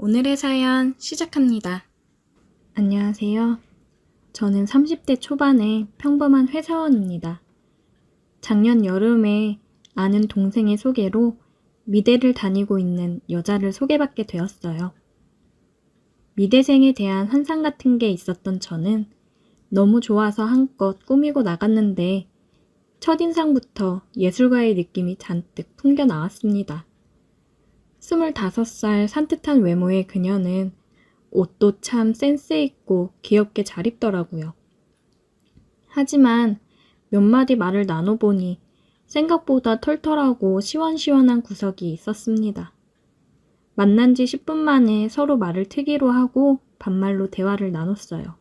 오늘의 사연 시작합니다. 안녕하세요. 저는 30대 초반의 평범한 회사원입니다. 작년 여름에 아는 동생의 소개로 미대를 다니고 있는 여자를 소개받게 되었어요. 미대생에 대한 환상 같은 게 있었던 저는 너무 좋아서 한껏 꾸미고 나갔는데 첫인상부터 예술가의 느낌이 잔뜩 풍겨 나왔습니다. 25살 산뜻한 외모의 그녀는 옷도 참 센스 있고 귀엽게 잘 입더라고요. 하지만 몇 마디 말을 나눠보니 생각보다 털털하고 시원시원한 구석이 있었습니다. 만난 지 10분 만에 서로 말을 트기로 하고 반말로 대화를 나눴어요.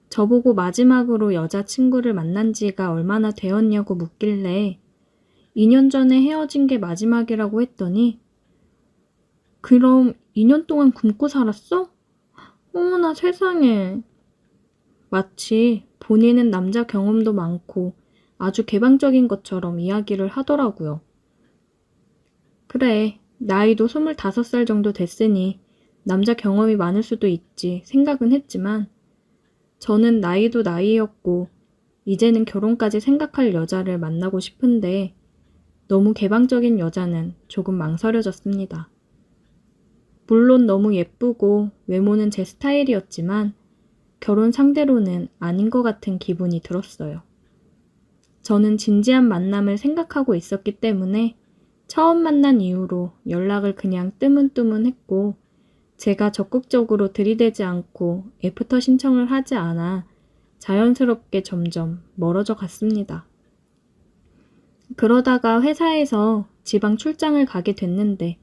저보고 마지막으로 여자친구를 만난 지가 얼마나 되었냐고 묻길래 2년 전에 헤어진 게 마지막이라고 했더니 그럼 2년 동안 굶고 살았어? 어머나 세상에. 마치 본인은 남자 경험도 많고 아주 개방적인 것처럼 이야기를 하더라고요. 그래, 나이도 25살 정도 됐으니 남자 경험이 많을 수도 있지 생각은 했지만 저는 나이도 나이였고 이제는 결혼까지 생각할 여자를 만나고 싶은데 너무 개방적인 여자는 조금 망설여졌습니다. 물론 너무 예쁘고 외모는 제 스타일이었지만 결혼 상대로는 아닌 것 같은 기분이 들었어요. 저는 진지한 만남을 생각하고 있었기 때문에 처음 만난 이후로 연락을 그냥 뜨문뜨문했고 제가 적극적으로 들이대지 않고 애프터 신청을 하지 않아 자연스럽게 점점 멀어져 갔습니다. 그러다가 회사에서 지방 출장을 가게 됐는데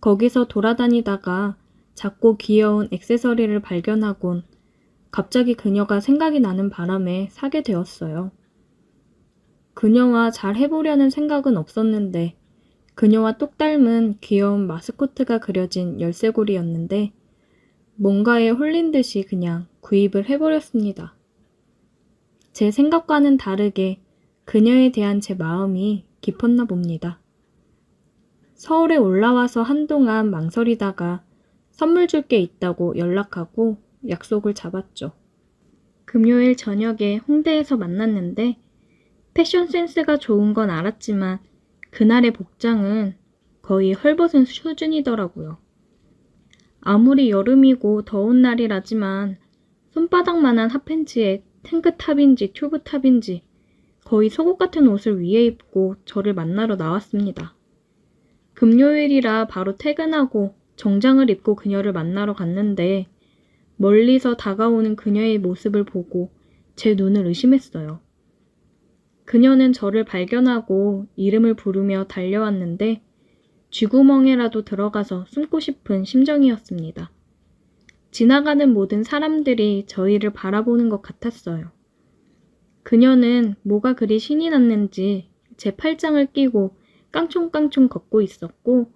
거기서 돌아다니다가 작고 귀여운 액세서리를 발견하곤 갑자기 그녀가 생각이 나는 바람에 사게 되었어요. 그녀와 잘 해보려는 생각은 없었는데 그녀와 똑 닮은 귀여운 마스코트가 그려진 열쇠고리였는데 뭔가에 홀린 듯이 그냥 구입을 해버렸습니다. 제 생각과는 다르게 그녀에 대한 제 마음이 깊었나 봅니다. 서울에 올라와서 한동안 망설이다가 선물 줄 게 있다고 연락하고 약속을 잡았죠. 금요일 저녁에 홍대에서 만났는데 패션 센스가 좋은 건 알았지만 그날의 복장은 거의 헐벗은 수준이더라고요. 아무리 여름이고 더운 날이라지만 손바닥만한 핫팬츠에 탱크탑인지 튜브탑인지 거의 속옷 같은 옷을 위에 입고 저를 만나러 나왔습니다. 금요일이라 바로 퇴근하고 정장을 입고 그녀를 만나러 갔는데 멀리서 다가오는 그녀의 모습을 보고 제 눈을 의심했어요. 그녀는 저를 발견하고 이름을 부르며 달려왔는데 쥐구멍에라도 들어가서 숨고 싶은 심정이었습니다. 지나가는 모든 사람들이 저희를 바라보는 것 같았어요. 그녀는 뭐가 그리 신이 났는지 제 팔짱을 끼고 깡총깡총 걷고 있었고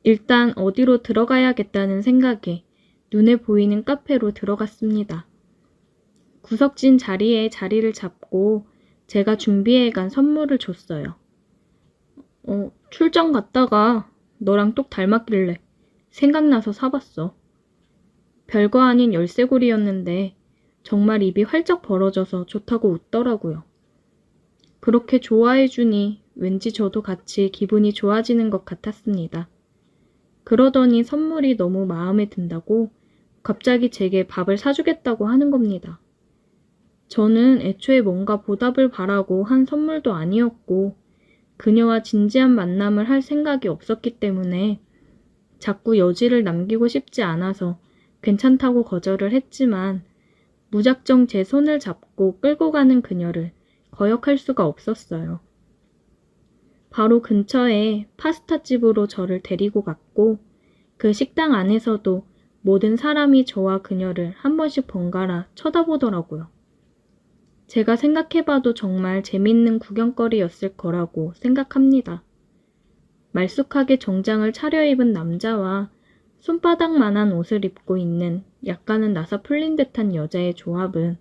일단 어디로 들어가야겠다는 생각에 눈에 보이는 카페로 들어갔습니다. 구석진 자리에 자리를 잡고 제가 준비해간 선물을 줬어요. 출장 갔다가 너랑 똑 닮았길래 생각나서 사봤어. 별거 아닌 열쇠고리였는데 정말 입이 활짝 벌어져서 좋다고 웃더라고요. 그렇게 좋아해주니 왠지 저도 같이 기분이 좋아지는 것 같았습니다. 그러더니 선물이 너무 마음에 든다고 갑자기 제게 밥을 사주겠다고 하는 겁니다. 저는 애초에 뭔가 보답을 바라고 한 선물도 아니었고 그녀와 진지한 만남을 할 생각이 없었기 때문에 자꾸 여지를 남기고 싶지 않아서 괜찮다고 거절을 했지만 무작정 제 손을 잡고 끌고 가는 그녀를 거역할 수가 없었어요. 바로 근처에 파스타집으로 저를 데리고 갔고 그 식당 안에서도 모든 사람이 저와 그녀를 한 번씩 번갈아 쳐다보더라고요. 제가 생각해봐도 정말 재밌는 구경거리였을 거라고 생각합니다. 말쑥하게 정장을 차려입은 남자와 손바닥만한 옷을 입고 있는 약간은 나사 풀린 듯한 여자의 조합은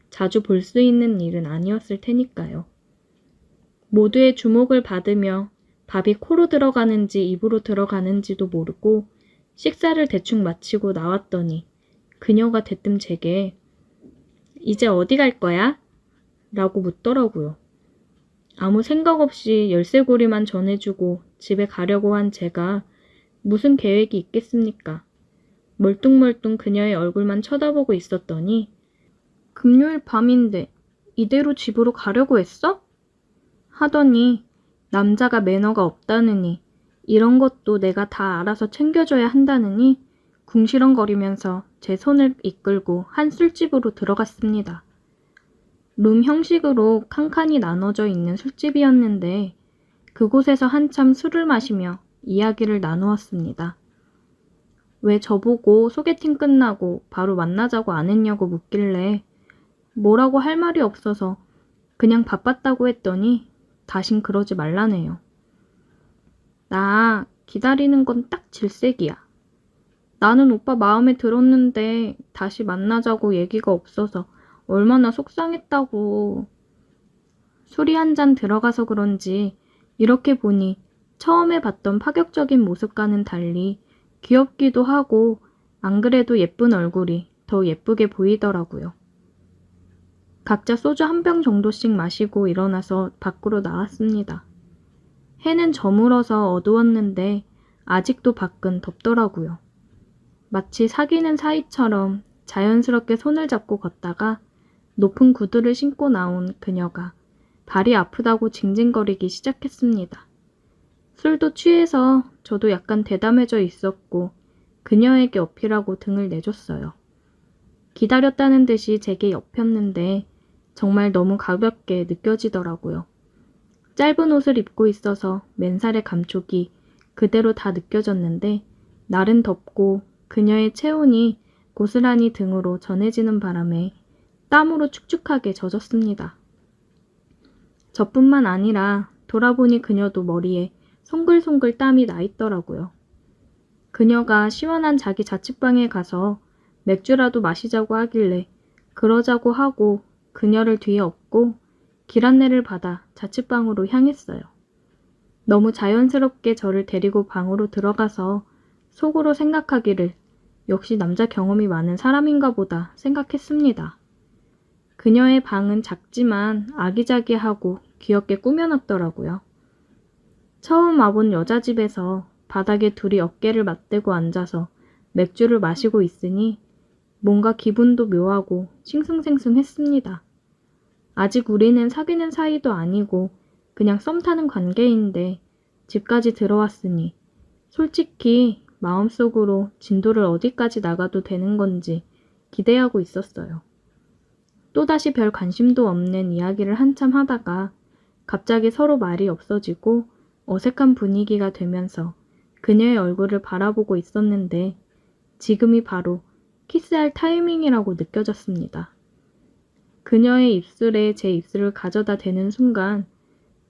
자주 볼 수 있는 일은 아니었을 테니까요. 모두의 주목을 받으며 밥이 코로 들어가는지 입으로 들어가는지도 모르고 식사를 대충 마치고 나왔더니 그녀가 대뜸 제게 이제 어디 갈 거야? 라고 묻더라고요. 아무 생각 없이 열쇠고리만 전해주고 집에 가려고 한 제가 무슨 계획이 있겠습니까? 멀뚱멀뚱 그녀의 얼굴만 쳐다보고 있었더니 금요일 밤인데 이대로 집으로 가려고 했어? 하더니 남자가 매너가 없다느니 이런 것도 내가 다 알아서 챙겨줘야 한다느니 궁시렁거리면서 제 손을 이끌고 한 술집으로 들어갔습니다. 룸 형식으로 칸칸이 나눠져 있는 술집이었는데 그곳에서 한참 술을 마시며 이야기를 나누었습니다. 왜 저보고 소개팅 끝나고 바로 만나자고 안 했냐고 묻길래 뭐라고 할 말이 없어서 그냥 바빴다고 했더니 다신 그러지 말라네요. 나 기다리는 건 딱 질색이야. 나는 오빠 마음에 들었는데 다시 만나자고 얘기가 없어서 얼마나 속상했다고. 술이 한 잔 들어가서 그런지 이렇게 보니 처음에 봤던 파격적인 모습과는 달리 귀엽기도 하고 안 그래도 예쁜 얼굴이 더 예쁘게 보이더라고요. 각자 소주 한 병 정도씩 마시고 일어나서 밖으로 나왔습니다. 해는 저물어서 어두웠는데 아직도 밖은 덥더라고요. 마치 사귀는 사이처럼 자연스럽게 손을 잡고 걷다가 높은 구두를 신고 나온 그녀가 발이 아프다고 징징거리기 시작했습니다. 술도 취해서 저도 약간 대담해져 있었고 그녀에게 어필하고 등을 내줬어요. 기다렸다는 듯이 제게 엮였는데 정말 너무 가볍게 느껴지더라고요. 짧은 옷을 입고 있어서 맨살의 감촉이 그대로 다 느껴졌는데 날은 덥고 그녀의 체온이 고스란히 등으로 전해지는 바람에 땀으로 축축하게 젖었습니다. 저뿐만 아니라 돌아보니 그녀도 머리에 송글송글 땀이 나 있더라고요. 그녀가 시원한 자기 자취방에 가서 맥주라도 마시자고 하길래 그러자고 하고 그녀를 뒤에 업고 길 안내를 받아 자취방으로 향했어요. 너무 자연스럽게 저를 데리고 방으로 들어가서 속으로 생각하기를 역시 남자 경험이 많은 사람인가 보다 생각했습니다. 그녀의 방은 작지만 아기자기하고 귀엽게 꾸며놨더라고요. 처음 와본 여자 집에서 바닥에 둘이 어깨를 맞대고 앉아서 맥주를 마시고 있으니 뭔가 기분도 묘하고 싱숭생숭했습니다. 아직 우리는 사귀는 사이도 아니고 그냥 썸 타는 관계인데 집까지 들어왔으니 솔직히 마음속으로 진도를 어디까지 나가도 되는 건지 기대하고 있었어요. 또다시 별 관심도 없는 이야기를 한참 하다가 갑자기 서로 말이 없어지고 어색한 분위기가 되면서 그녀의 얼굴을 바라보고 있었는데 지금이 바로 키스할 타이밍이라고 느껴졌습니다. 그녀의 입술에 제 입술을 가져다 대는 순간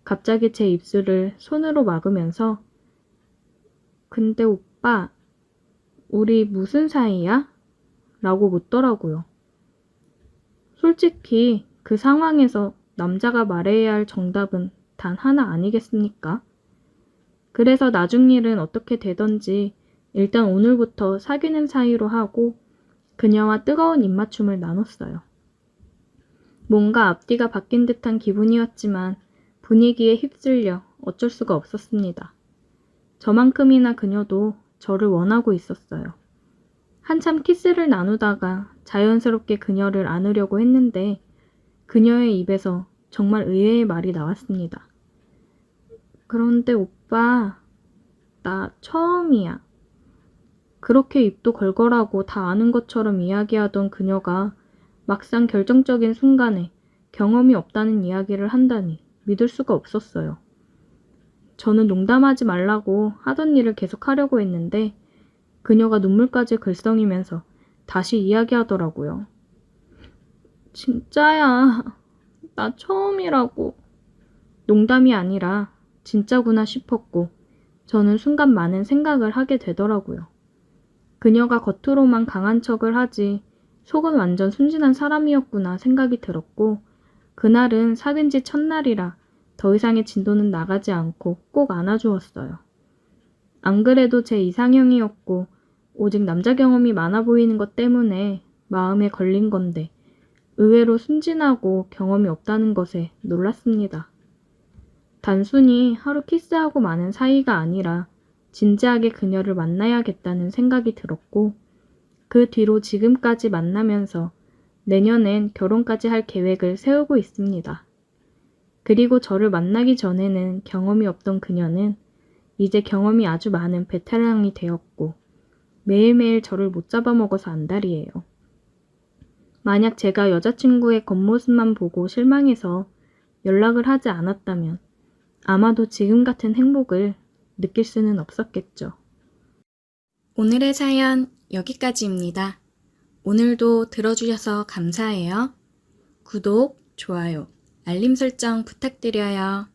갑자기 제 입술을 손으로 막으면서 근데 오빠, 우리 무슨 사이야? 라고 묻더라고요. 솔직히 그 상황에서 남자가 말해야 할 정답은 단 하나 아니겠습니까? 그래서 나중 일은 어떻게 되던지 일단 오늘부터 사귀는 사이로 하고 그녀와 뜨거운 입맞춤을 나눴어요. 뭔가 앞뒤가 바뀐 듯한 기분이었지만 분위기에 휩쓸려 어쩔 수가 없었습니다. 저만큼이나 그녀도 저를 원하고 있었어요. 한참 키스를 나누다가 자연스럽게 그녀를 안으려고 했는데 그녀의 입에서 정말 의외의 말이 나왔습니다. 그런데 오빠, 나 처음이야. 그렇게 입도 걸걸하고 다 아는 것처럼 이야기하던 그녀가 막상 결정적인 순간에 경험이 없다는 이야기를 한다니 믿을 수가 없었어요. 저는 농담하지 말라고 하던 일을 계속하려고 했는데 그녀가 눈물까지 글썽이면서 다시 이야기하더라고요. 진짜야. 나 처음이라고. 농담이 아니라 진짜구나 싶었고 저는 순간 많은 생각을 하게 되더라고요. 그녀가 겉으로만 강한 척을 하지 속은 완전 순진한 사람이었구나 생각이 들었고 그날은 사귄 지 첫날이라 더 이상의 진도는 나가지 않고 꼭 안아주었어요. 안 그래도 제 이상형이었고 오직 남자 경험이 많아 보이는 것 때문에 마음에 걸린 건데 의외로 순진하고 경험이 없다는 것에 놀랐습니다. 단순히 하루 키스하고 마는 사이가 아니라 진지하게 그녀를 만나야겠다는 생각이 들었고 그 뒤로 지금까지 만나면서 내년엔 결혼까지 할 계획을 세우고 있습니다. 그리고 저를 만나기 전에는 경험이 없던 그녀는 이제 경험이 아주 많은 베테랑이 되었고 매일매일 저를 못 잡아먹어서 안달이에요. 만약 제가 여자친구의 겉모습만 보고 실망해서 연락을 하지 않았다면 아마도 지금 같은 행복을 느낄 수는 없었겠죠. 오늘의 사연 여기까지입니다. 오늘도 들어주셔서 감사해요. 구독, 좋아요, 알림 설정 부탁드려요.